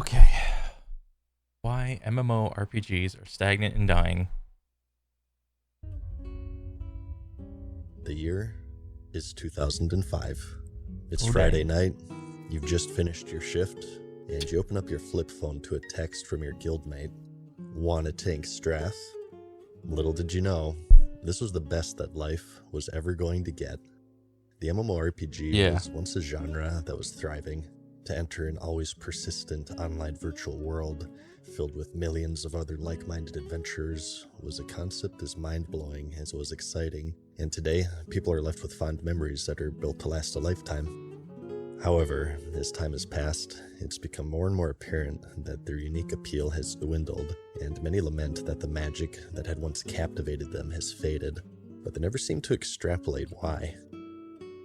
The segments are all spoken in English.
Okay. Why MMORPGs are stagnant and dying. The year is 2005. It's Oh, Friday dang. night. You've just finished your shift, and you open up your flip phone to a text from your guildmate. Wanna tank Strath? Little did you know, this was the best that life was ever going to get. The MMORPG Yeah. was once a genre that was thriving. To enter an always persistent online virtual world filled with millions of other like-minded adventurers was a concept as mind-blowing as it was exciting, and today people are left with fond memories that are built to last a lifetime. However, as time has passed, it's become more and more apparent that their unique appeal has dwindled, and many lament that the magic that had once captivated them has faded, but they never seem to extrapolate why.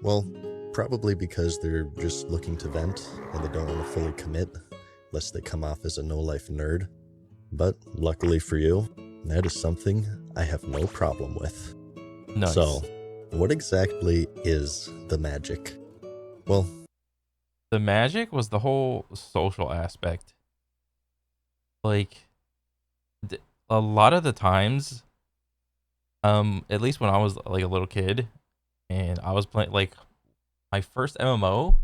Well, probably because they're just looking to vent and they don't want to fully commit, lest they come off as a no-life nerd. But luckily for you, that is something I have no problem with. Nice. So, what exactly is the magic? Well, the magic was the whole social aspect. Like, a lot of the times, at least when I was like a little kid, and I was playing like my first MMO,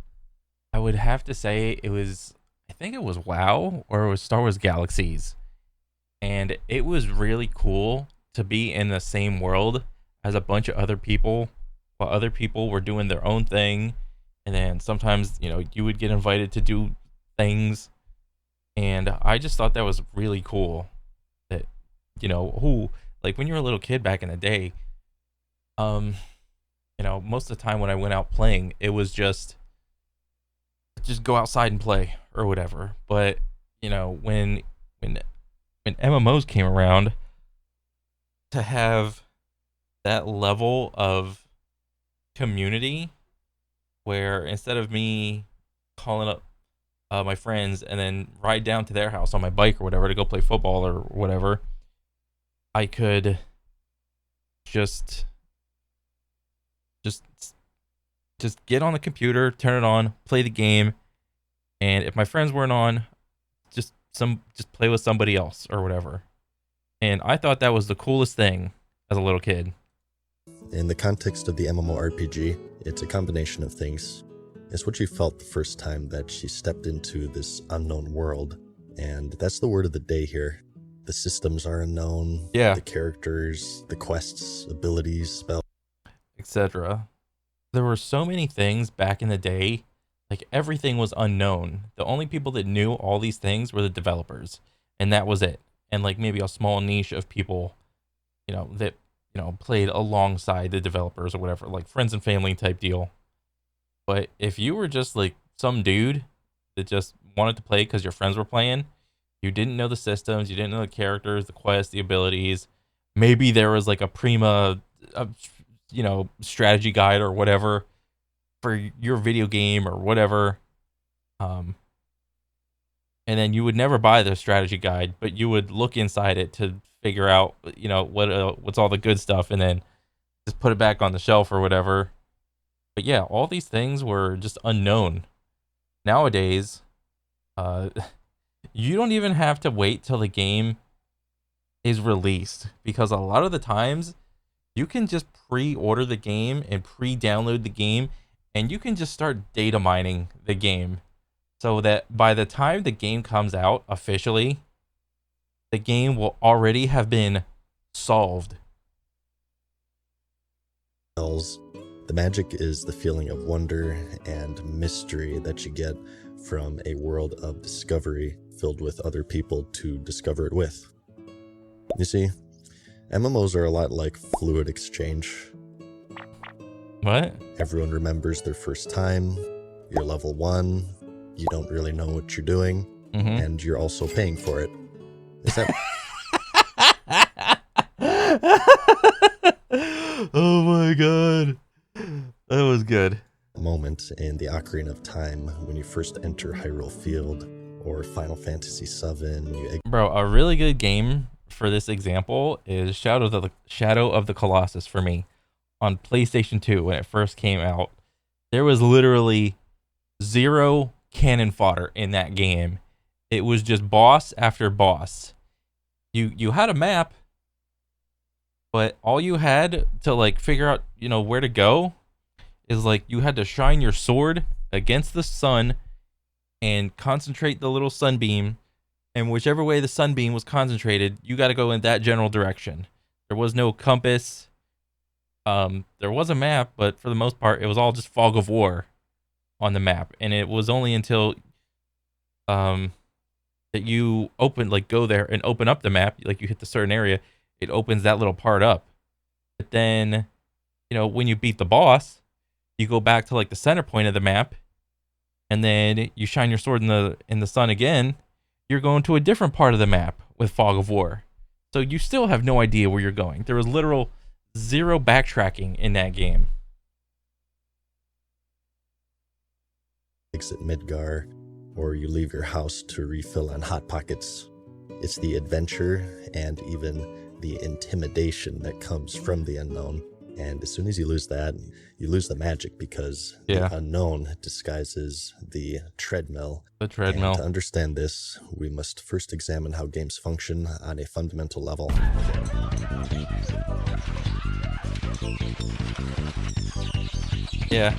I would have to say I think it was WoW or it was Star Wars Galaxies. And it was really cool to be in the same world as a bunch of other people while other people were doing their own thing. And then sometimes, you would get invited to do things. And I just thought that was really cool that, like when you were a little kid back in the day, most of the time when I went out playing, it was just go outside and play or whatever. But, when MMOs came around, to have that level of community where instead of me calling up my friends and then ride down to their house on my bike or whatever to go play football or whatever, I could just get on the computer, turn it on, play the game, and if my friends weren't on, just play with somebody else or whatever. And I thought that was the coolest thing as a little kid. in the context of the MMORPG, it's a combination of things. It's what you felt the first time that she stepped into this unknown world, and that's the word of the day here. The systems are unknown, Yeah. the characters, the quests, abilities, spells, etc. There were so many things back in the day, like everything was unknown. The only people that knew all these things were the developers, and that was it. And like maybe a small niche of people, that played alongside the developers or whatever, like friends and family type deal. But if you were just like some dude that just wanted to play because your friends were playing, you didn't know the systems, you didn't know the characters, the quests, the abilities. Maybe there was like a strategy guide or whatever for your video game or whatever. And then you would never buy the strategy guide, but you would look inside it to figure out, what's all the good stuff, and then just put it back on the shelf or whatever. But yeah, all these things were just unknown. Nowadays, you don't even have to wait till the game is released, because a lot of the times you can just pre-order the game and pre-download the game, and you can just start data mining the game so that by the time the game comes out officially, the game will already have been solved. The magic is the feeling of wonder and mystery that you get from a world of discovery filled with other people to discover it with. You see, MMOs are a lot like fluid exchange. What? Everyone remembers their first time, you're level 1, you don't really know what you're doing, and you're also paying for it. Is that... Oh my god. That was good. moment in the Ocarina of Time when you first enter Hyrule Field, or Final Fantasy VII. Bro, a really good game for this example is Shadow of the Colossus for me on PlayStation 2 when it first came out. There was literally zero cannon fodder in that game. it was just boss after boss. You had a map, but all you had to like figure out, where to go is like you had to shine your sword against the sun and concentrate the little sunbeam, and whichever way the sunbeam was concentrated, you got to go in that general direction. There was no compass. There was a map, but for the most part, it was all just fog of war on the map, and it was only until that you go there and open up the map, like you hit the certain area, it opens that little part up. But then, when you beat the boss, you go back to like the center point of the map, and then you shine your sword in the sun again. You're going to a different part of the map with fog of war. So you still have no idea where you're going. There was literal zero backtracking in that game. Exit Midgar, or you leave your house to refill on Hot Pockets. It's the adventure and even the intimidation that comes from the unknown. And as soon as you lose that, you lose the magic, because the unknown disguises the treadmill. The treadmill. And to understand this, we must first examine how games function on a fundamental level. Yeah.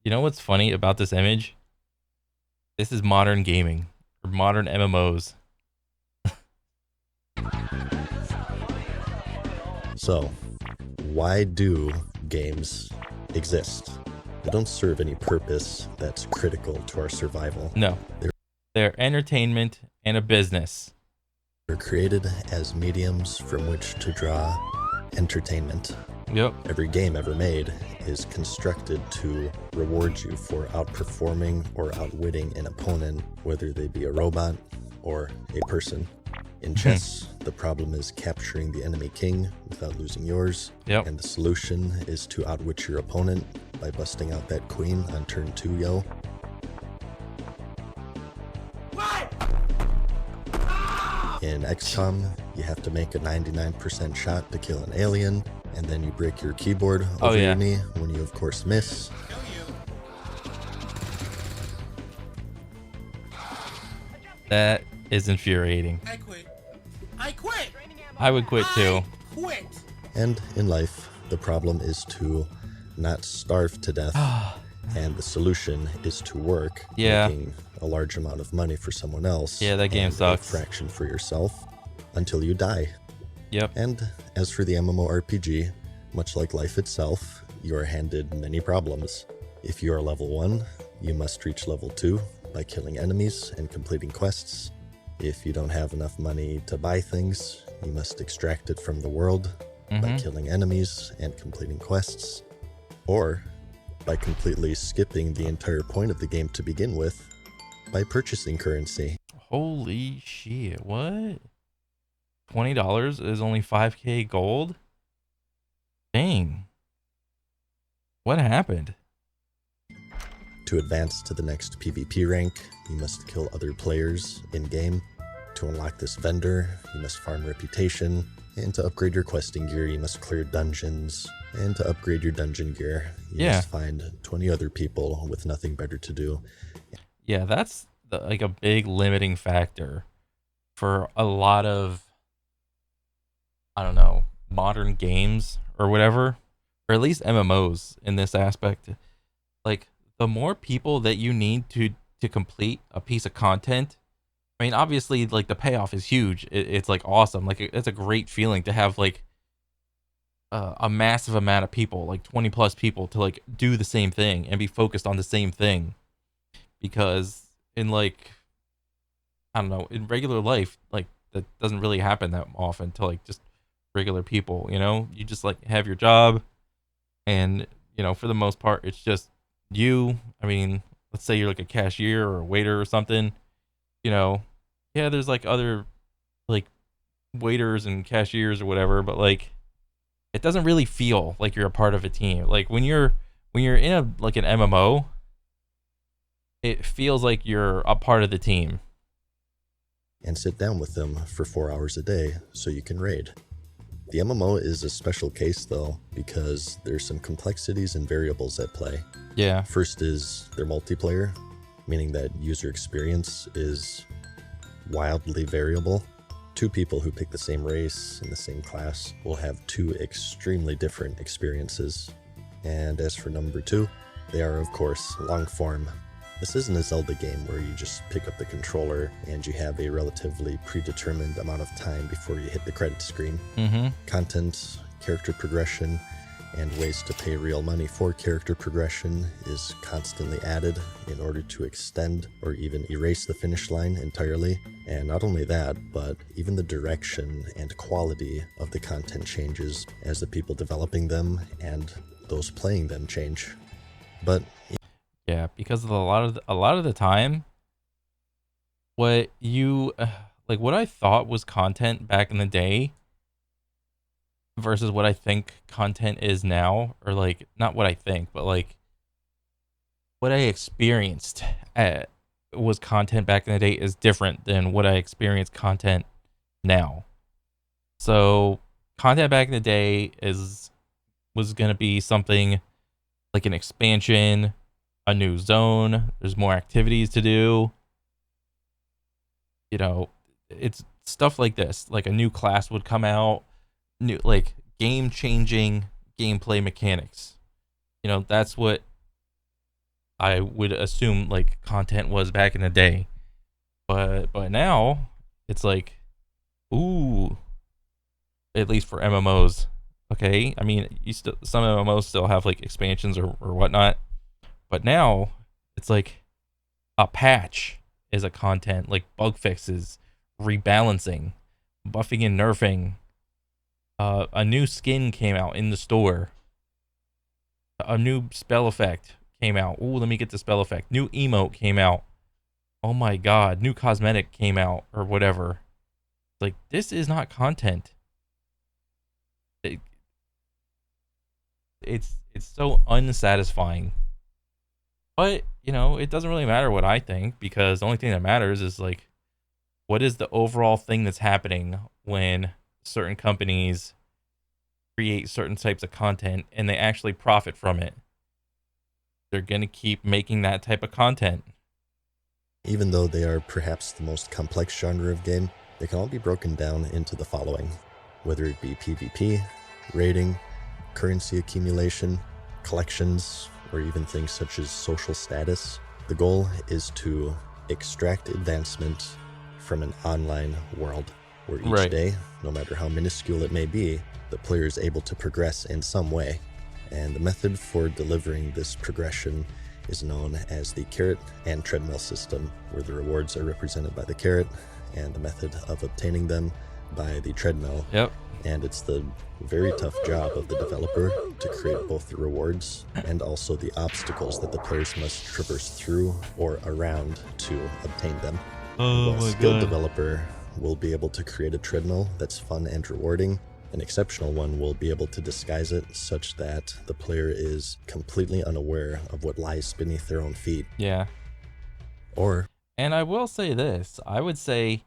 You know what's funny about this image? This is modern gaming, or modern MMOs. So, why do games exist? They don't serve any purpose that's critical to our survival. No. They're entertainment and a business. They're created as mediums from which to draw entertainment. Yep. Every game ever made is constructed to reward you for outperforming or outwitting an opponent, whether they be a robot or a person. In chess, the problem is capturing the enemy king without losing yours. Yep. And the solution is to outwit your opponent by busting out that queen on turn 2, yo. What? In XCOM, you have to make a 99% shot to kill an alien, and then you break your keyboard over your knee when you, of course, miss. That is infuriating. I quit. I quit. I would quit too. I quit. And in life, the problem is to not starve to death, and the solution is to work, making a large amount of money for someone else. Yeah, that game sucks. A fraction for yourself until you die. Yep. And as for the MMORPG, much like life itself, you are handed many problems. If you are level 1, you must reach level 2 by killing enemies and completing quests. If you don't have enough money to buy things, you must extract it from the world by killing enemies and completing quests. Or by completely skipping the entire point of the game to begin with by purchasing currency. Holy shit, what? $20 is only 5k gold? Dang. What happened? To advance to the next PvP rank, you must kill other players in-game. To unlock this vendor, you must farm reputation. And to upgrade your questing gear, you must clear dungeons. And to upgrade your dungeon gear, you must find 20 other people with nothing better to do. Yeah, that's like a big limiting factor for a lot of, I don't know, modern games or whatever, or at least MMOs in this aspect. Like, the more people that you need to complete a piece of content, I mean, obviously, like, the payoff is huge. It's like awesome. Like, it's a great feeling to have like a massive amount of people, like 20 plus people, to like do the same thing and be focused on the same thing. Because in like, I don't know, in regular life, like, that doesn't really happen that often to like just regular people, you just like have your job, and for the most part it's just you. I mean, let's say you're like a cashier or a waiter or something, there's like other like waiters and cashiers or whatever, but like it doesn't really feel like you're a part of a team. Like when you're in an MMO, it feels like you're a part of the team. And sit down with them for 4 hours a day so you can raid. The MMO is a special case though, because there's some complexities and variables at play. Yeah. First is their multiplayer. meaning that user experience is wildly variable. Two people who pick the same race in the same class will have two extremely different experiences. And as for number 2, they are of course long form. This isn't a Zelda game where you just pick up the controller and you have a relatively predetermined amount of time before you hit the credit screen. Content, character progression, and ways to pay real money for character progression is constantly added in order to extend or even erase the finish line entirely. And not only that, but even the direction and quality of the content changes as the people developing them and those playing them change. But Yeah, because a lot of the time, what you like what I thought was content back in the day versus what I think content is now, or like not what I think, but like what I experienced was content back in the day is different than what I experienced content now. So content back in the day was gonna be something like an expansion, a new zone, there's more activities to do. You know, it's stuff like this. Like a new class would come out, new like game-changing gameplay mechanics. You know, that's what I would assume like content was back in the day. But now it's like, ooh, at least for MMOs. Okay, I mean, some MMOs still have like expansions or whatnot, but now it's like a patch is a content, like bug fixes, rebalancing, buffing and nerfing. A new skin came out in the store. A new spell effect came out. Ooh, let me get the spell effect. New emote came out. Oh my god, new cosmetic came out or whatever. Like, this is not content. It's so unsatisfying. But, you know, it doesn't really matter what I think, because the only thing that matters is like, what is the overall thing that's happening when certain companies create certain types of content and they actually profit from it. They're going to keep making that type of content. even though they are perhaps the most complex genre of game, they can all be broken down into the following, whether it be PvP, raiding, currency accumulation, collections, or even things such as social status. The goal is to extract advancement from an online world where each day, no matter how minuscule it may be, the player is able to progress in some way. And the method for delivering this progression is known as the carrot and treadmill system, where the rewards are represented by the carrot and the method of obtaining them by the treadmill. Yep. And it's the very tough job of the developer to create both the rewards and also the obstacles that the players must traverse through or around to obtain them. Oh a skilled developer will be able to create a treadmill that's fun and rewarding. An exceptional one will be able to disguise it such that the player is completely unaware of what lies beneath their own feet. Yeah. And I will say this. I would say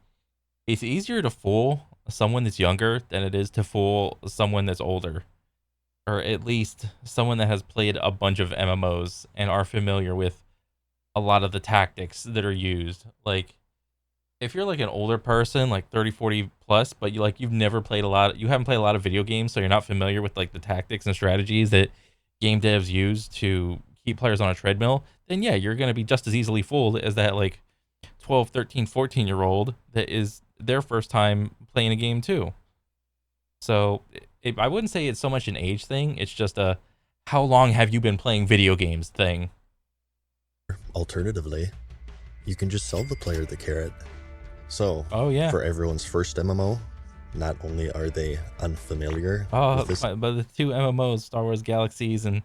it's easier to fool someone that's younger than it is to fool someone that's older. Or at least someone that has played a bunch of MMOs and are familiar with a lot of the tactics that are used. Like, if you're like an older person, like 30, 40 plus, but you've never played you haven't played a lot of video games, so you're not familiar with like the tactics and strategies that game devs use to keep players on a treadmill, then yeah, you're going to be just as easily fooled as that like 12, 13, 14-year-old that is their first time playing a game too. So I wouldn't say it's so much an age thing, it's just a how long have you been playing video games thing. Alternatively, you can just sell the player the carrot. So, for everyone's first MMO, not only are they unfamiliar with this but the two MMOs, Star Wars Galaxies and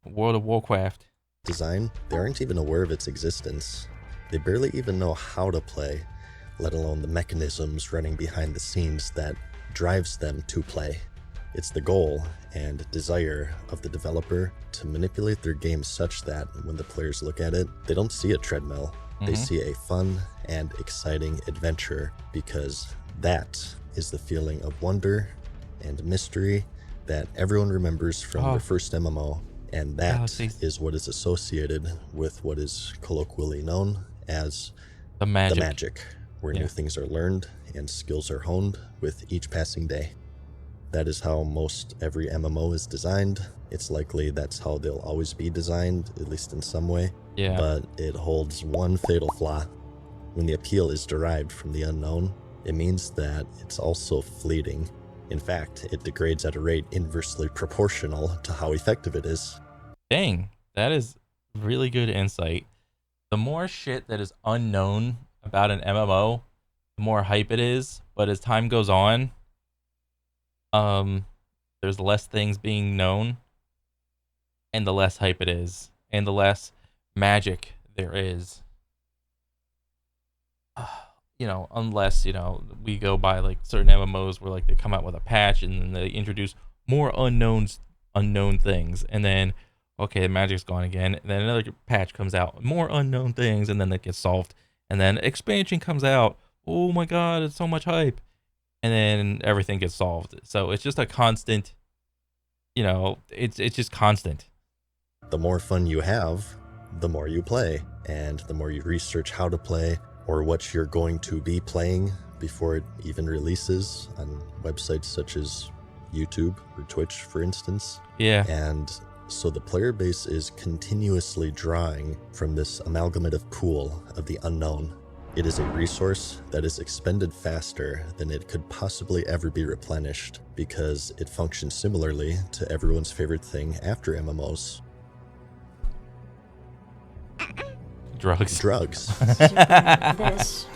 World of Warcraft design, they aren't even aware of its existence. They barely even know how to play, let alone the mechanisms running behind the scenes that drives them to play. It's the goal and desire of the developer to manipulate their game such that when the players look at it, they don't see a treadmill. They see a fun and exciting adventure, because that is the feeling of wonder and mystery that everyone remembers from their first MMO. And that Galaxies. is what is associated with what is colloquially known as The magic. the magic, where new things are learned and skills are honed with each passing day. That is how most every MMO is designed. It's likely that's how they'll always be designed, at least in some way. Yeah. But it holds one fatal flaw. When the appeal is derived from the unknown, it means that it's also fleeting. In fact, it degrades at a rate inversely proportional to how effective it is. Dang, that is really good insight. The more shit that is unknown about an MMO, the more hype it is. But as time goes on, there's less things being known, and the less hype it is, and the less magic there is. You know, unless, you know, we go by like certain MMOs where like they come out with a patch and then they introduce more unknown things, and then okay, the magic's gone again, and then another patch comes out, more unknown things, and then that gets solved, and then expansion comes out. Oh my god, it's so much hype, and then everything gets solved. So it's just a constant, you know, it's just constant. The more fun you have, the more you play, and the more you research how to play or what you're going to be playing before it even releases on websites such as YouTube or Twitch, for instance. Yeah. And so the player base is continuously drawing from this amalgamative pool of the unknown. It is a resource that is expended faster than it could possibly ever be replenished, because it functions similarly to everyone's favorite thing after MMOs. Drugs. This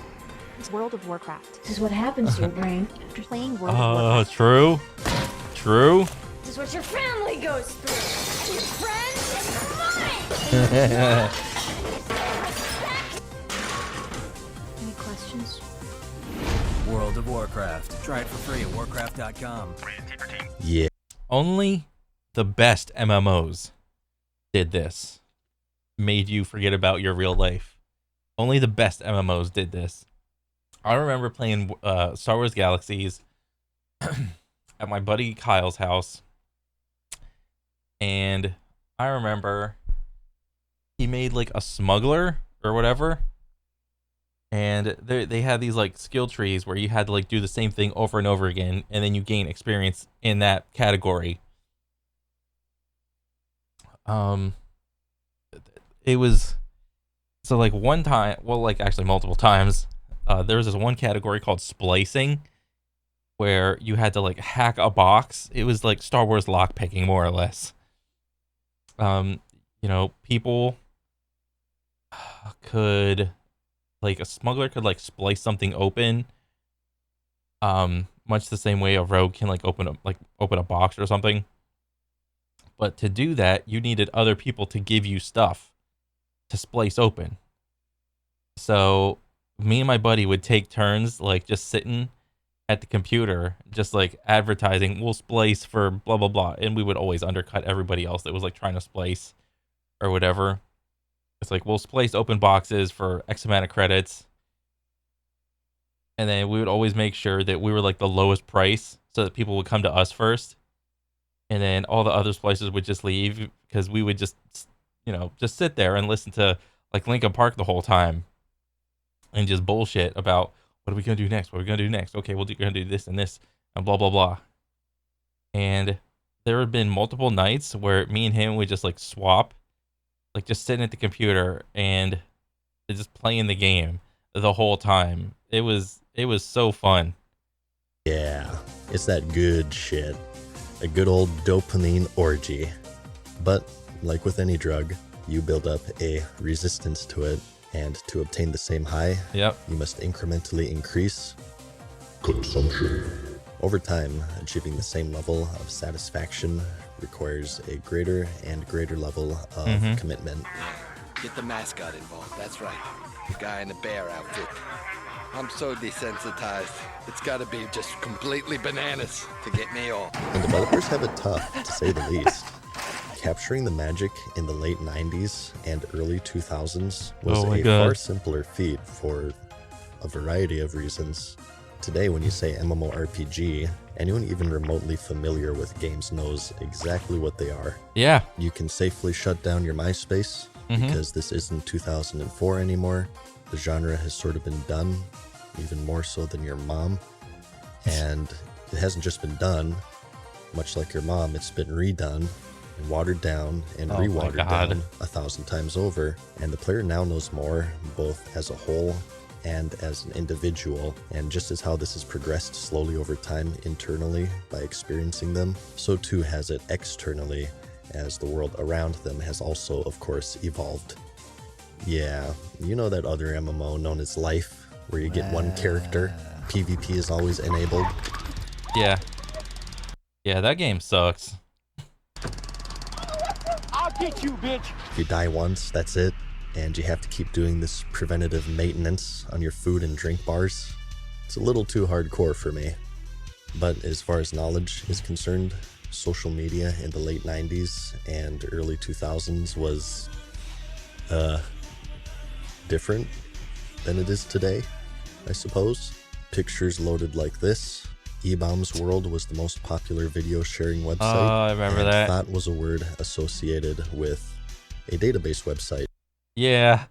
is World of Warcraft. This is what happens to your brain after playing World of Warcraft. True. True. This is what your family goes through. And your friends and mine. Any questions? World of Warcraft. Try it for free at warcraft.com. Yeah. Only the best MMOs did this. Made you forget about your real life. Only the best MMOs did this. I remember playing Star Wars Galaxies at my buddy Kyle's house, and I remember he made like a smuggler or whatever, and they had these like skill trees where you had to like do the same thing over and over again, and then you gain experience in that category. It was so like one time, well, like actually multiple times, there was this one category called splicing where you had to like hack a box. It was like Star Wars lockpicking, more or less. You know, people could, like, a smuggler could like splice something open, much the same way a rogue can like open a box or something. But to do that, you needed other people to give you stuff to splice open. So me and my buddy would take turns like just sitting at the computer, just like advertising, we'll splice for blah blah blah, and we would always undercut everybody else that was like trying to splice or whatever. It's like, we'll splice open boxes for X amount of credits, and then we would always make sure that we were like the lowest price so that people would come to us first, and then all the other splices would just leave because we would just, you know, just sit there and listen to like Linkin Park the whole time and just bullshit about what are we going to do next? What are we going to do next? Okay, we're going to do this and this and blah, blah, blah. And there have been multiple nights where me and him would just like swap, like just sitting at the computer and just playing the game the whole time. It was so fun. Yeah, it's that good shit. A good old dopamine orgy. But like with any drug, you build up a resistance to it, and to obtain the same high, Yep. you must incrementally increase consumption. Over time, achieving the same level of satisfaction requires a greater and greater level of commitment. Get the mascot involved, that's right. The guy in the bear outfit. I'm so desensitized. It's gotta be just completely bananas to get me all. And developers have it tough, to say the least. Capturing the magic in the late 90s and early 2000s was a far simpler feat for a variety of reasons. Today, when you say MMORPG, anyone even remotely familiar with games knows exactly what they are. Yeah. You can safely shut down your MySpace because this isn't 2004 anymore. The genre has sort of been done, even more so than your mom. And it hasn't just been done, much like your mom, it's been redone and watered down and re-watered down 1,000 times over. And the player now knows more, both as a whole and as an individual. And just as how this has progressed slowly over time internally by experiencing them, so too has it externally, as the world around them has also, of course, evolved. Yeah, you know that other MMO known as Life, where you get one character, PvP is always enabled. Yeah. Yeah, that game sucks. I'll get you, bitch. If you die once, that's it, and you have to keep doing this preventative maintenance on your food and drink bars. It's a little too hardcore for me. But as far as knowledge is concerned, social media in the late 90s and early 2000s was different than it is today, I suppose. Pictures loaded like this. E-Bomb's World was the most popular video sharing website. Oh, I remember that. Thought was a word associated with a database website. Yeah.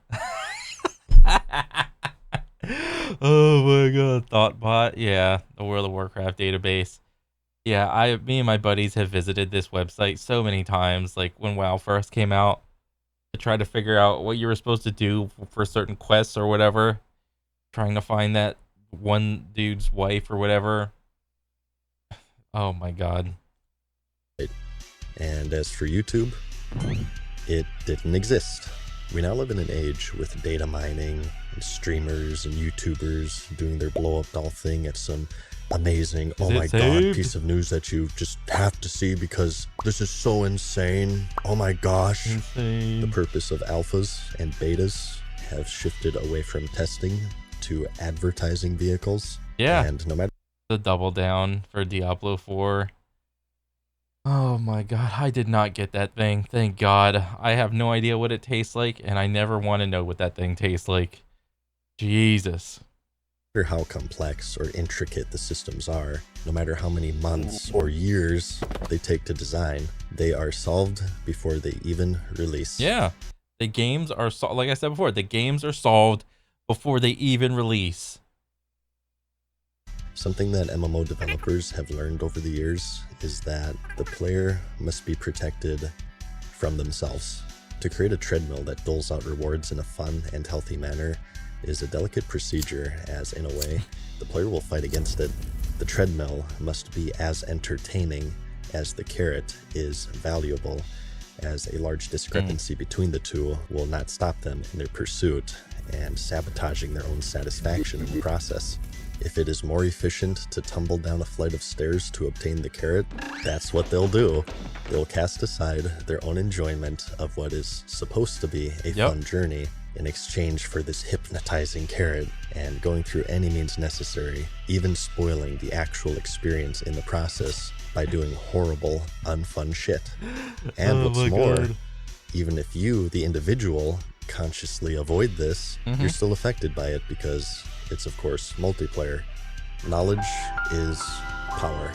Oh my god, Thoughtbot. Yeah, the World of Warcraft database. Yeah, me and my buddies have visited this website so many times, like when WoW first came out, to try to figure out what you were supposed to do for certain quests or whatever, trying to find that one dude's wife or whatever. Oh my god. And as for YouTube, it didn't exist. We now live in an age with data mining and streamers and YouTubers doing their blow up doll thing at some amazing, oh my god, piece of news that you just have to see because this is so insane. Oh my gosh. Insane. The purpose of alphas and betas have shifted away from testing to advertising vehicles. Yeah. And no matter The double down for Diablo 4. Oh my god, I did not get that thing. Thank god. I have no idea what it tastes like, and I never want to know what that thing tastes like. Jesus. no matter how complex or intricate the systems are, no matter how many months or years they take to design, they are solved before they even release. Yeah. The games are, like I said before, the games are solved before they even release. Something that MMO developers have learned over the years is that the player must be protected from themselves. To create a treadmill that doles out rewards in a fun and healthy manner is a delicate procedure, as in a way, the player will fight against it. The treadmill must be as entertaining as the carrot is valuable, as a large discrepancy between the two will not stop them in their pursuit and sabotaging their own satisfaction in the process. If it is more efficient to tumble down a flight of stairs to obtain the carrot, that's what they'll do. They'll cast aside their own enjoyment of what is supposed to be a fun journey in exchange for this hypnotizing carrot, and going through any means necessary, even spoiling the actual experience in the process by doing horrible, unfun shit. And what's more, even if you, the individual, consciously avoid this, you're still affected by it because it's, of course, multiplayer. Knowledge is power.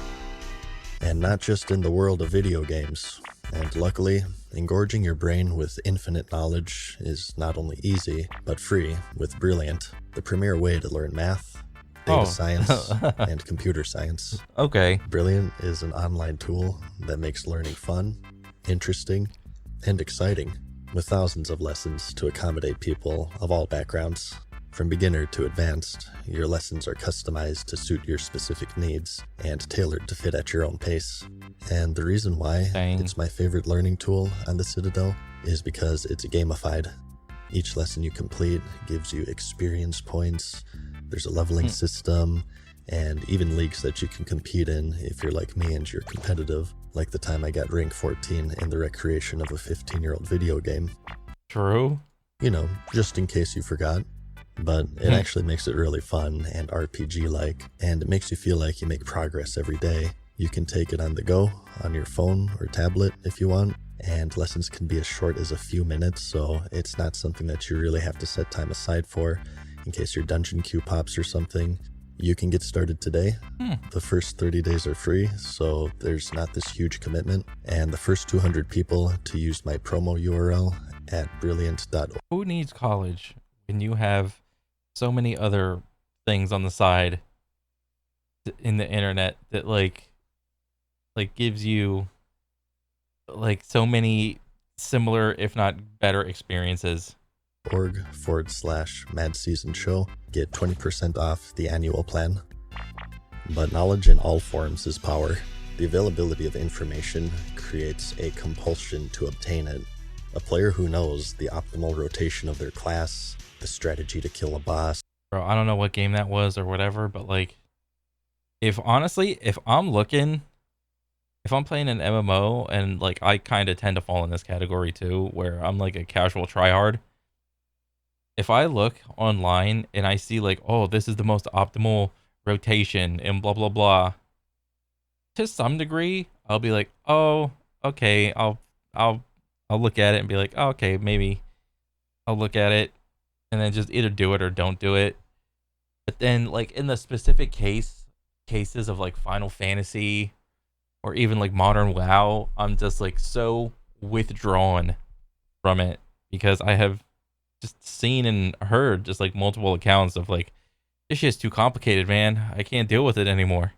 And not just in the world of video games. And luckily, engorging your brain with infinite knowledge is not only easy, but free with Brilliant, the premier way to learn math, data science, and computer science. Okay. Brilliant is an online tool that makes learning fun, interesting, and exciting, with thousands of lessons to accommodate people of all backgrounds. From beginner to advanced, your lessons are customized to suit your specific needs and tailored to fit at your own pace. And the reason why it's my favorite learning tool on the Citadel is because it's gamified. Each lesson you complete gives you experience points, there's a leveling system, and even leagues that you can compete in if you're like me and you're competitive, like the time I got rank 14 in the recreation of a 15-year-old video game. True. You know, just in case you forgot. But it actually makes it really fun and RPG-like, and it makes you feel like you make progress every day. You can take it on the go, on your phone or tablet if you want, and lessons can be as short as a few minutes, so it's not something that you really have to set time aside for in case your dungeon queue pops or something. You can get started today. Hmm. The first 30 days are free, so there's not this huge commitment. And the first 200 people to use my promo URL at brilliant.org. Who needs college when you have so many other things on the side in the internet that like gives you like so many similar, if not better, experiences? .org/Mad Season Show. Get 20% off the annual plan. But knowledge in all forms is power. The availability of information creates a compulsion to obtain it. A player who knows the optimal rotation of their class, the strategy to kill a boss. Bro, I don't know what game that was or whatever, but like, if I'm playing an MMO, and like I kind of tend to fall in this category too, where I'm like a casual tryhard. If I look online and I see like, oh, this is the most optimal rotation and blah blah blah, to some degree, I'll be like, oh, okay, I'll look at it and be like, oh, okay, maybe I'll look at it, and then just either do it or don't do it. But then like in the specific cases of like Final Fantasy or even like modern WoW, I'm just like so withdrawn from it because I have just seen and heard just like multiple accounts of like, this shit's too complicated, man. I can't deal with it anymore.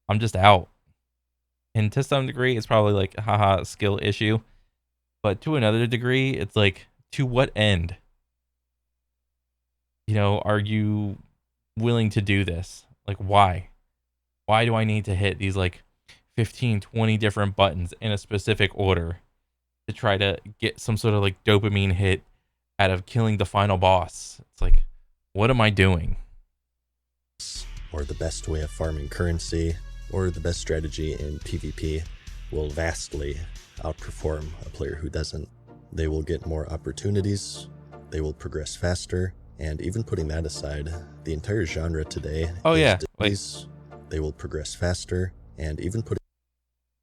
I'm just out. And to some degree, it's probably like haha skill issue. But to another degree, it's like, to what end? You know, are you willing to do this? Like, why? Why do I need to hit these like 15, 20 different buttons in a specific order to try to get some sort of like dopamine hit out of killing the final boss? It's like, what am I doing? Or the best way of farming currency, or the best strategy in PvP will vastly outperform a player who doesn't. They will get more opportunities, they will progress faster, and even putting that aside, the entire genre today they will progress faster, and even putting...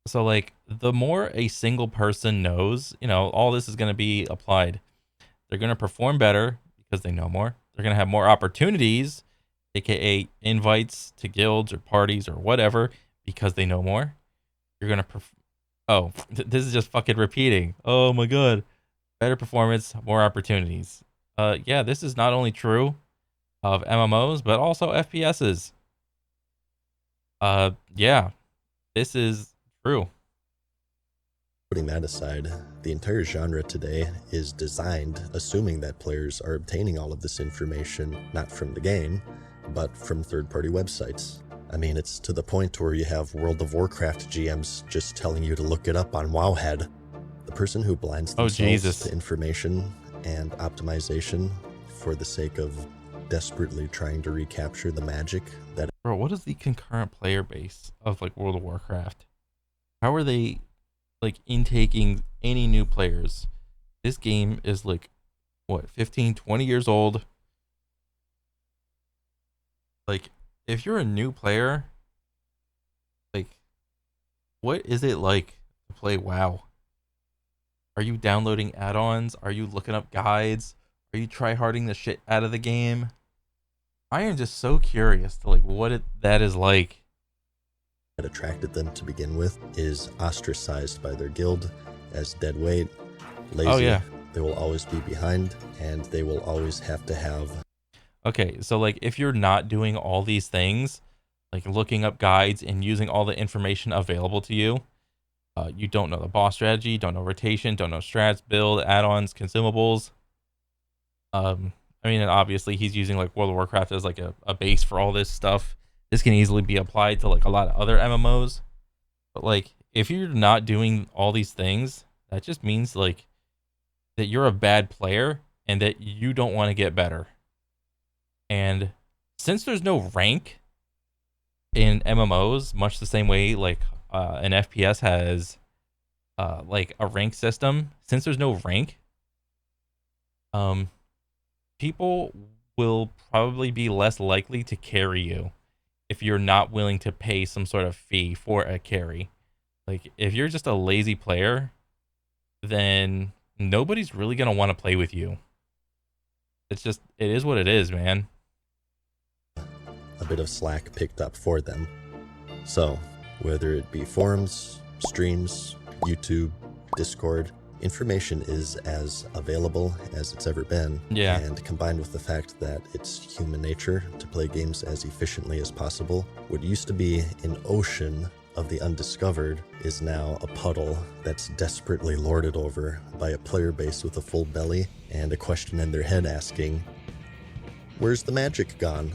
So like, the more a single person knows, you know, all this is going to be applied. They're going to perform better because they know more. They're going to have more opportunities, aka invites to guilds or parties or whatever, because they know more. You're going to this is just fucking repeating. Oh my god. Better performance, more opportunities. Yeah, this is not only true of MMOs, but also FPSs. Yeah, this is true. Putting that aside, the entire genre today is designed assuming that players are obtaining all of this information not from the game, but from third-party websites. I mean, it's to the point where you have World of Warcraft GMs just telling you to look it up on Wowhead. The person who blinds themselves to information and optimization for the sake of desperately trying to recapture the magic that... Bro, what is the concurrent player base of like World of Warcraft? How are they like intaking any new players? This game is like, what, 15, 20 years old. Like, if you're a new player, like, what is it like to play WoW? Are you downloading add-ons? Are you looking up guides? Are you tryharding the shit out of the game? I am just so curious to like what that is like. That attracted them to begin with is ostracized by their guild as dead weight, lazy. Oh, yeah. They will always be behind, and they will always have to have... Okay, so like if you're not doing all these things, like looking up guides and using all the information available to you, you don't know the boss strategy, don't know rotation, don't know strats, build, add-ons, consumables. I mean, and obviously he's using like World of Warcraft as like a base for all this stuff. This can easily be applied to like a lot of other MMOs. But like, if you're not doing all these things, that just means like that you're a bad player and that you don't want to get better. And since there's no rank in MMOs, much the same way like an FPS has like a rank system, since there's no rank, people will probably be less likely to carry you if you're not willing to pay some sort of fee for a carry. Like, if you're just a lazy player, then nobody's really going to want to play with you. It's just, it is what it is, man. a bit of slack picked up for them. So, whether it be forums, streams, YouTube, Discord, information is as available as it's ever been. Yeah. And combined with the fact that it's human nature to play games as efficiently as possible, what used to be an ocean of the undiscovered is now a puddle that's desperately lorded over by a player base with a full belly and a question in their head asking, where's the magic gone?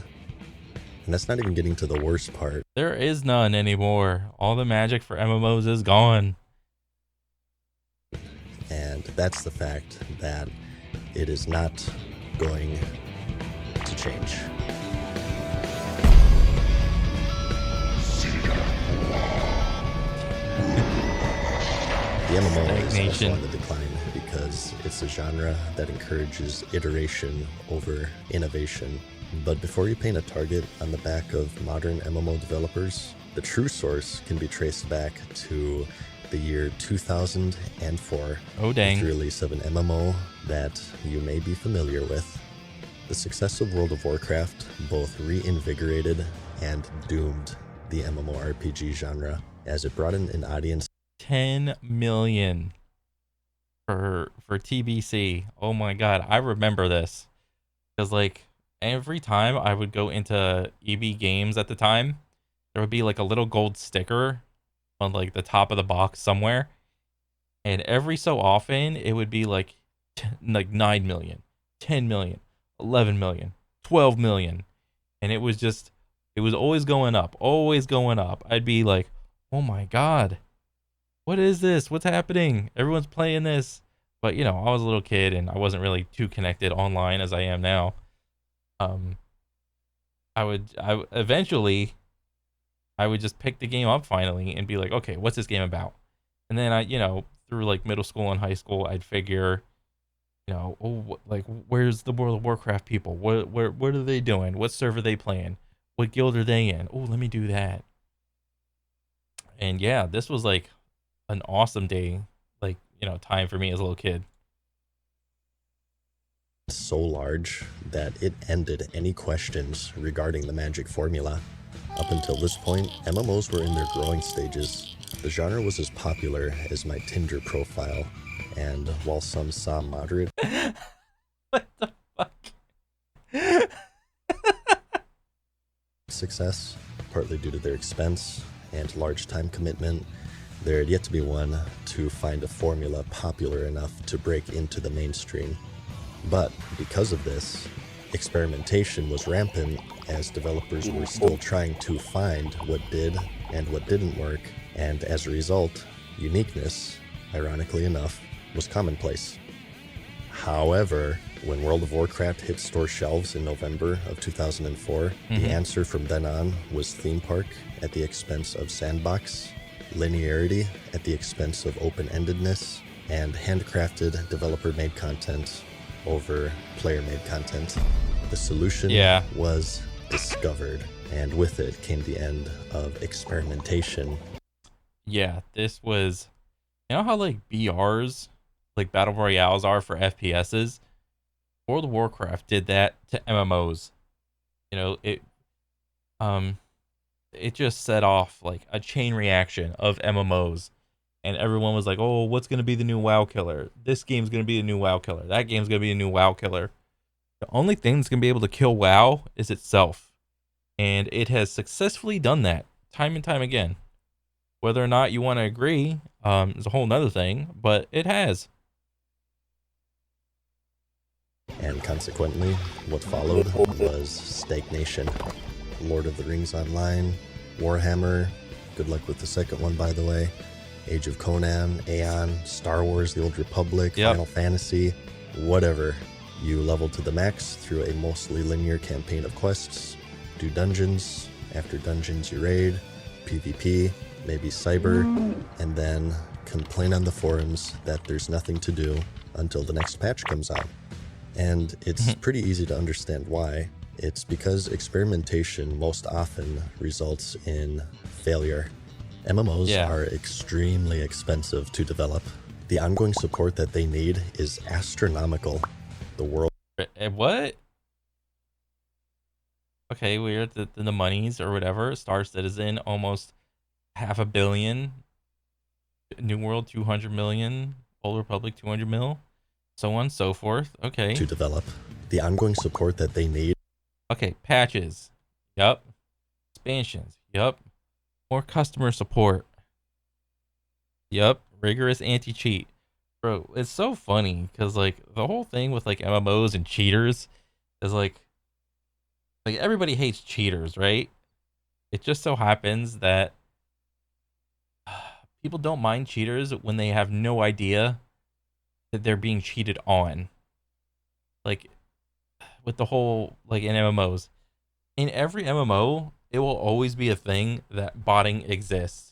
And that's not even getting to the worst part. There is none anymore. All the magic for MMOs is gone. And that's the fact that it is not going to change. The MMO is also on the decline because it's a genre that encourages iteration over innovation. But before you paint a target on the back of modern MMO developers, the true source can be traced back to the year 2004. Oh dang. With the release of an MMO that you may be familiar with. The success of World of Warcraft both reinvigorated and doomed the MMORPG genre as it brought in an audience 10 million for TBC. Oh my god, I remember this because like every time I would go into EB Games at the time, there would be like a little gold sticker on like the top of the box somewhere, and every so often it would be like 9 million, 10 million, 11 million, 12 million, and it was always going up, always going up. I'd be like, oh my god, what is this? What's happening? Everyone's playing this. But you know, I was a little kid and I wasn't really too connected online as I am now. Eventually I would just pick the game up finally and be like, okay, what's this game about? And then I, you know, through like middle school and high school, I'd figure, you know, oh, like where's the World of Warcraft people? What are they doing? What server are they playing? What guild are they in? Oh, let me do that. And yeah, this was like an awesome day, like, you know, time for me as a little kid. so large that it ended any questions regarding the magic formula. Up until this point, MMOs were in their growing stages. The genre was as popular as my Tinder profile, and while some saw moderate What the fuck? success, partly due to their expense and large time commitment, there had yet to be one to find a formula popular enough to break into the mainstream. But because of this, experimentation was rampant as developers were still trying to find what did and what didn't work, and as a result, uniqueness, ironically enough, was commonplace. However, when World of Warcraft hit store shelves in November of 2004, the answer from then on was theme park at the expense of sandbox, linearity at the expense of open-endedness, and handcrafted developer-made content over player-made content. The solution was discovered, and with it came the end of experimentation. Yeah, this was, you know how like BRs, like battle royales are for FPSs? World of Warcraft did that to MMOs. You know, it just set off like a chain reaction of MMOs, and everyone was like, oh, what's going to be the new WoW killer? This game's going to be the new WoW killer. That game's going to be a new WoW killer. The only thing that's going to be able to kill WoW is itself. And it has successfully done that time and time again. Whether or not you want to agree is a whole nother thing, but it has. And consequently, what followed was stagnation. Lord of the Rings Online, Warhammer, good luck with the second one, by the way, Age of Conan, Aeon, Star Wars, The Old Republic, Final Fantasy, whatever. You level to the max through a mostly linear campaign of quests, do dungeons, after dungeons you raid, PvP, maybe cyber, and then complain on the forums that there's nothing to do until the next patch comes out. And it's pretty easy to understand why. It's because experimentation most often results in failure. MMOs are extremely expensive to develop. The ongoing support that they need is astronomical. The world... What? okay, we're at the monies or whatever. Star Citizen almost 500 million. New World 200 million. Old Republic 200 mil. So on and so forth. Okay. to develop, the ongoing support that they need. Okay, patches. Yup. Expansions. Yup. More customer support. Yup. Rigorous anti-cheat. Bro, it's so funny because like the whole thing with like MMOs and cheaters is like everybody hates cheaters, right? It just so happens that people don't mind cheaters when they have no idea that they're being cheated on. Like with the whole like in MMOs. In every MMO, it will always be a thing that botting exists.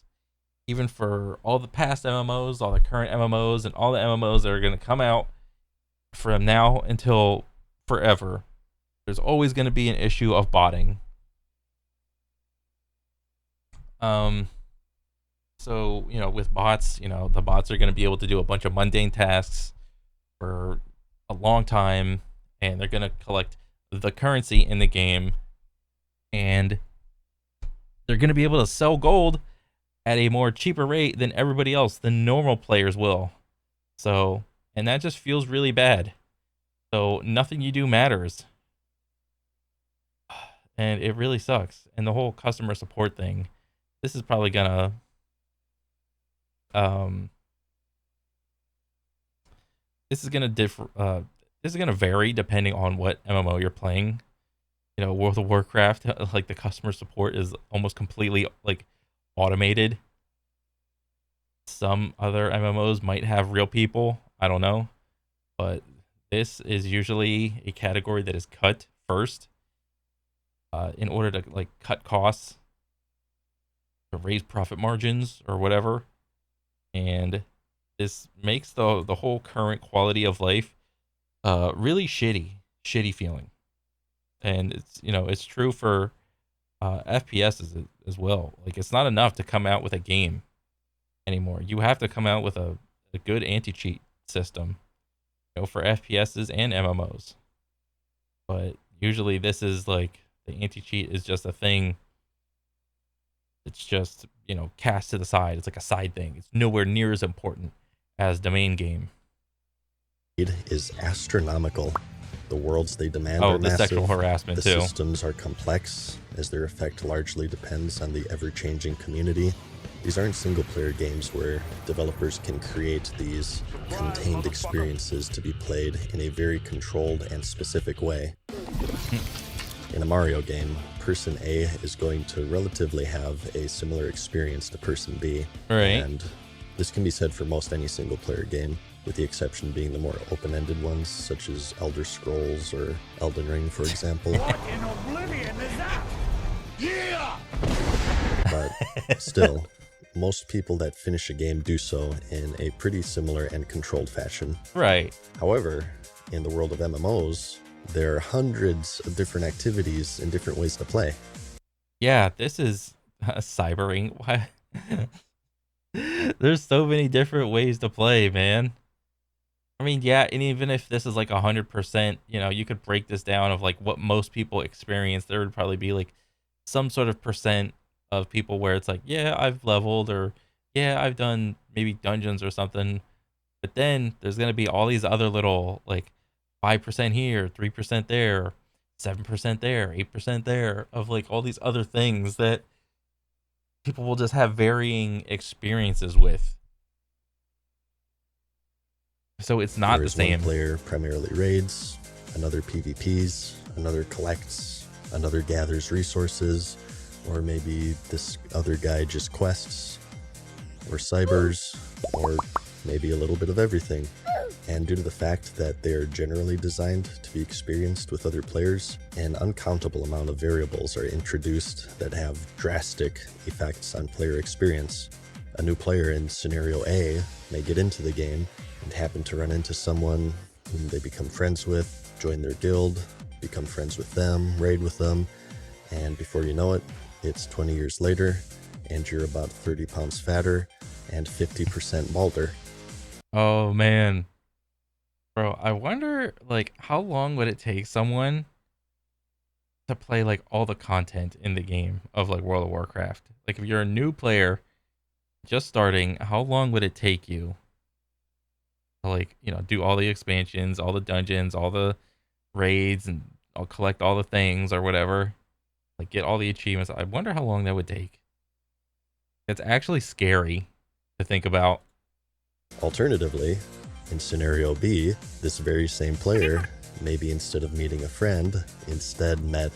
Even for all the past MMOs, all the current MMOs, and all the MMOs that are going to come out from now until forever, there's always going to be an issue of botting. So, you know, with bots, you know, the bots are going to be able to do a bunch of mundane tasks for a long time, and they're going to collect the currency in the game, and they're going to be able to sell gold at a more cheaper rate than everybody else, than normal players will. So, and that just feels really bad. So, nothing you do matters. And it really sucks. And the whole customer support thing, this is probably gonna this is gonna differ this is gonna vary depending on what MMO you're playing. You know, World of Warcraft, like the customer support is almost completely like automated. Some other MMOs might have real people, I don't know, but this is usually a category that is cut first in order to like cut costs, to raise profit margins or whatever. And this makes the whole current quality of life really shitty feeling. And it's, you know, it's true for FPS as well. Like, it's not enough to come out with a game anymore. You have to come out with a good anti-cheat system, you know, for FPSs and MMOs. But usually this is like, the anti-cheat is just a thing. It's just, you know, cast to the side. It's like a side thing. It's nowhere near as important as the main game. It is astronomical. The worlds they demand Oh, are the massive. sexual harassment The too. systems are complex, as their effect largely depends on the ever-changing community. These aren't single-player games where developers can create these contained experiences to be played in a very controlled and specific way. In a Mario game, Person A is going to relatively have a similar experience to Person B. Right. And this can be said for most any single-player game, with the exception being the more open-ended ones, such as Elder Scrolls or Elden Ring, for example. But still, most people that finish a game do so in a pretty similar and controlled fashion. Right. However, in the world of MMOs, there are hundreds of different activities and different ways to play. Yeah, this is cybering. Why? There's so many different ways to play, man. I mean, yeah, and even if this is like 100%, you know, you could break this down of like what most people experience. There would probably be like some sort of percent of people where it's like, yeah, I've leveled, or yeah, I've done maybe dungeons or something. But then there's going to be all these other little like 5% here, 3% there, 7% there, 8% there, of like all these other things that people will just have varying experiences with. So it's not the same. One player primarily raids, another PvPs, another collects, another gathers resources, or maybe this other guy just quests, or cybers, or maybe a little bit of everything. And due to the fact that they are generally designed to be experienced with other players, an uncountable amount of variables are introduced that have drastic effects on player experience. A new player in scenario A may get into the game and happen to run into someone whom they become friends with, join their guild, become friends with them, raid with them, and before you know it, it's 20 years later, and you're about 30 pounds fatter and 50% balder. Oh man. Bro, I wonder like how long would it take someone to play like all the content in the game of like World of Warcraft? Like if you're a new player just starting, how long would it take you to like, do all the expansions, all the dungeons, all the raids, and I'll collect all the things or whatever, like get all the achievements? I wonder how long that would take. It's actually scary to think about. Alternatively, in scenario B, this very same player, maybe instead of meeting a friend, instead met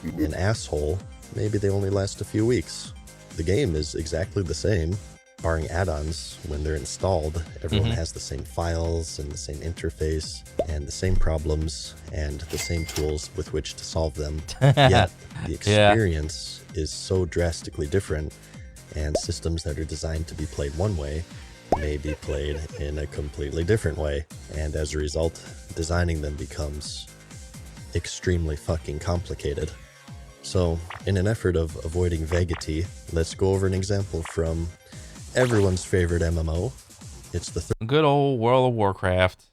an asshole. Maybe they only last a few weeks. The game is exactly the same, barring add-ons. When they're installed, everyone has the same files and the same interface and the same problems and the same tools with which to solve them. Yet the experience is so drastically different, and systems that are designed to be played one way may be played in a completely different way, and as a result, designing them becomes extremely fucking complicated. So, in an effort of avoiding vagity, let's go over an example from everyone's favorite MMO. It's the good old World of Warcraft.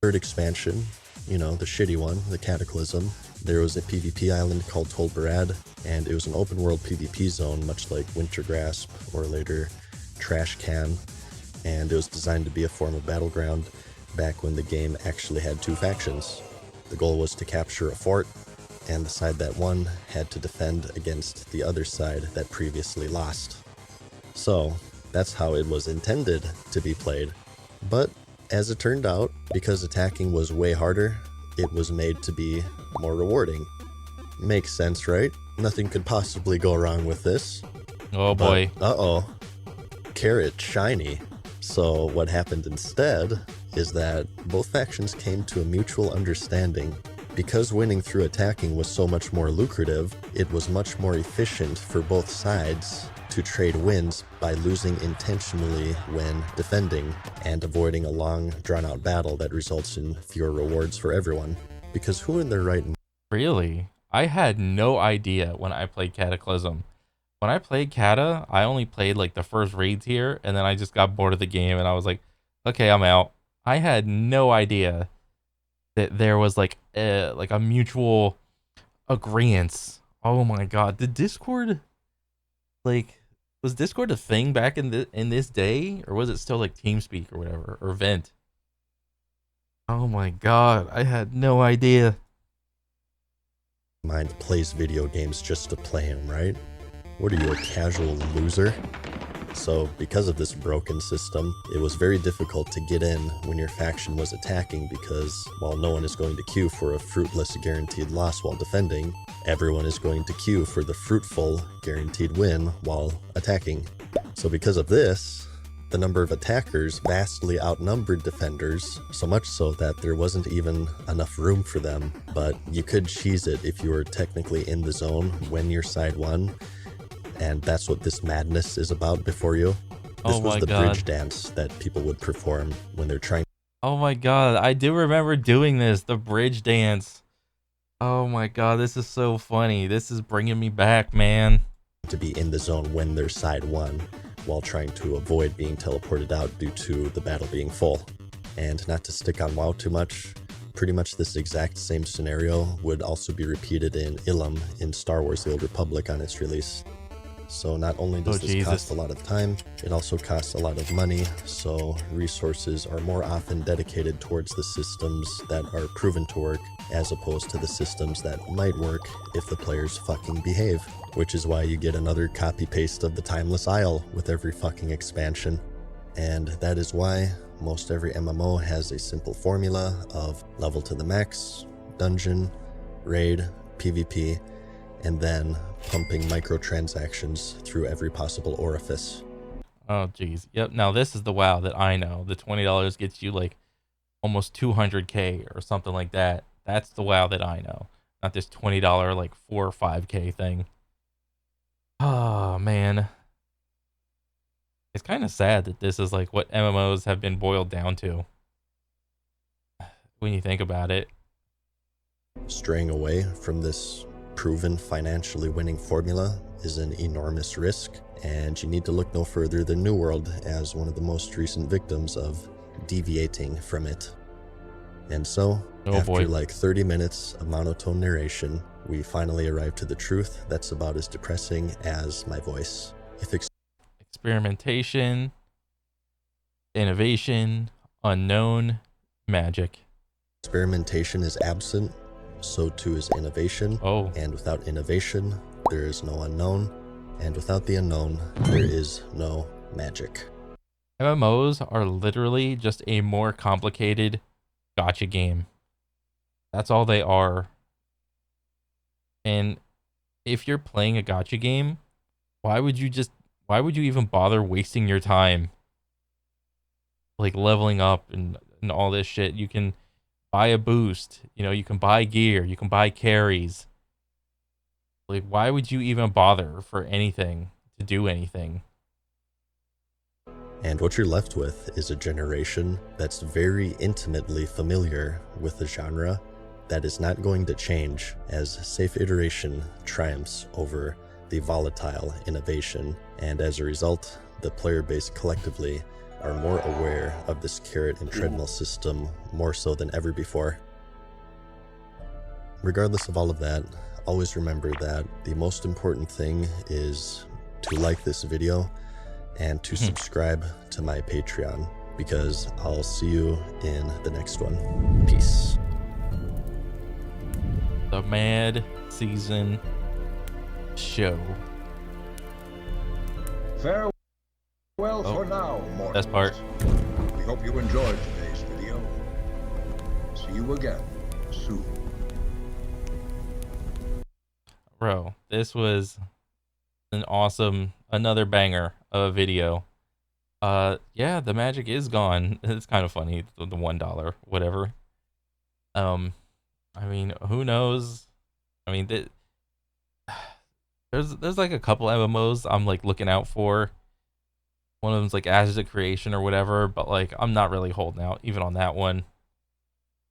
Third expansion, the shitty one, the Cataclysm. There was a PvP island called Tolbarad, and it was an open world PvP zone, much like Wintergrasp or later Trash Can, and it was designed to be a form of battleground back when the game actually had two factions. The goal was to capture a fort, and the side that won had to defend against the other side that previously lost. So, that's how it was intended to be played. But, as it turned out, because attacking was way harder, it was made to be more rewarding. Makes sense, right? Nothing could possibly go wrong with this. Oh boy. Uh-oh. Carrot shiny. So what happened instead is that both factions came to a mutual understanding. Because winning through attacking was so much more lucrative, it was much more efficient for both sides to trade wins by losing intentionally when defending and avoiding a long, drawn-out battle that results in fewer rewards for everyone. Because who in their right mind... Really? I had no idea when I played Cataclysm. When I played Cata, I only played like the first raids here, and then I just got bored of the game, and I was like, okay, I'm out. I had no idea that there was like a mutual agreement. Oh my god, the Discord, like, was Discord a thing back in this day, or was it still like TeamSpeak or whatever, or Vent? Oh my god, I had no idea. Mind plays video games just to play them, right? What are you, a casual loser? So, because of this broken system, it was very difficult to get in when your faction was attacking because, while no one is going to queue for a fruitless guaranteed loss while defending, everyone is going to queue for the fruitful guaranteed win while attacking. So because of this, the number of attackers vastly outnumbered defenders, so much so that there wasn't even enough room for them. But you could cheese it if you were technically in the zone when your side won. And that's what this madness is about before you. This was the bridge dance that people would perform when they're trying. Oh my god, I do remember doing this, the bridge dance. Oh my god, this is so funny. This is bringing me back, man. To be in the zone when their side won, while trying to avoid being teleported out due to the battle being full. And not to stick on WoW too much, pretty much this exact same scenario would also be repeated in Ilum in Star Wars The Old Republic on its release. So not only does this cost a lot of time, it also costs a lot of money, so resources are more often dedicated towards the systems that are proven to work, as opposed to the systems that might work if the players fucking behave. Which is why you get another copy-paste of the Timeless Isle with every fucking expansion. And that is why most every MMO has a simple formula of level to the max, dungeon, raid, PvP, and then pumping microtransactions through every possible orifice. Oh geez. Yep. Now this is the WoW that I know. The $20 gets you like almost 200k or something like that. That's the WoW that I know. Not this $20 like 4 or 5k thing. Oh man. It's kind of sad that this is like what MMOs have been boiled down to. When you think about it. Straying away from this proven financially winning formula is an enormous risk, and you need to look no further than New World as one of the most recent victims of deviating from it. And so, Oh, after boy. like 30 minutes of monotone narration, we finally arrive to the truth that's about as depressing as my voice. If Experimentation, innovation, unknown, magic. experimentation is absent, so too is innovation. Oh. And without innovation, there is no unknown. And without the unknown, there is no magic. MMOs are literally just a more complicated gacha game. That's all they are. And if you're playing a gacha game, why would you even bother wasting your time like leveling up and all this shit? You can buy a boost, you can buy gear, you can buy carries. Like, why would you even bother for anything to do anything? And what you're left with is a generation that's very intimately familiar with the genre that is not going to change as safe iteration triumphs over the volatile innovation. And as a result, the player base collectively are more aware of this carrot and treadmill system more so than ever before. Regardless of all of that, always remember that the most important thing is to like this video and to subscribe to my Patreon, because I'll see you in the next one. Peace. The Mad Season Show. Farewell for now, mortals. Best part. We hope you enjoyed today's video. See you again soon. Bro, this was an awesome, another banger of a video. Yeah, the magic is gone. It's kind of funny, the $1, whatever. I mean, who knows? I mean, there's like a couple MMOs I'm like looking out for. One of them's like Ashes of Creation or whatever, but like I'm not really holding out even on that one.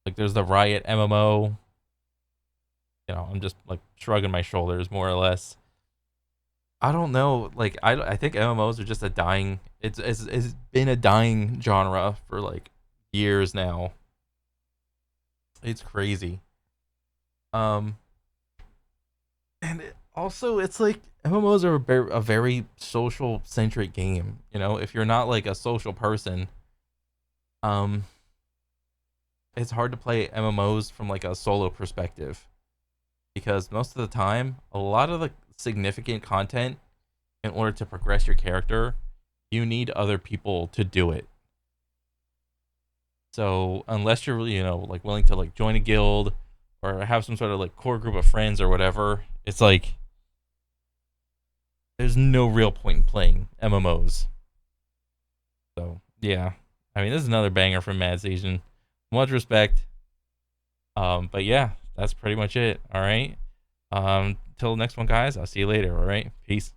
Like there's the Riot MMO. I'm just like shrugging my shoulders more or less. I don't know. Like I think MMOs are just a dying. It's been a dying genre for like years now. It's crazy. And also it's like MMOs are a very social centric game. If you're not like a social person, it's hard to play MMOs from like a solo perspective, because most of the time, a lot of the significant content, in order to progress your character, you need other people to do it. So unless you're really, like willing to like join a guild or have some sort of like core group of friends or whatever, it's like there's no real point in playing MMOs. So yeah, I mean, this is another banger from Mad Season. Much respect. But yeah, that's pretty much it. All right. Till next one, guys. I'll see you later. All right. Peace.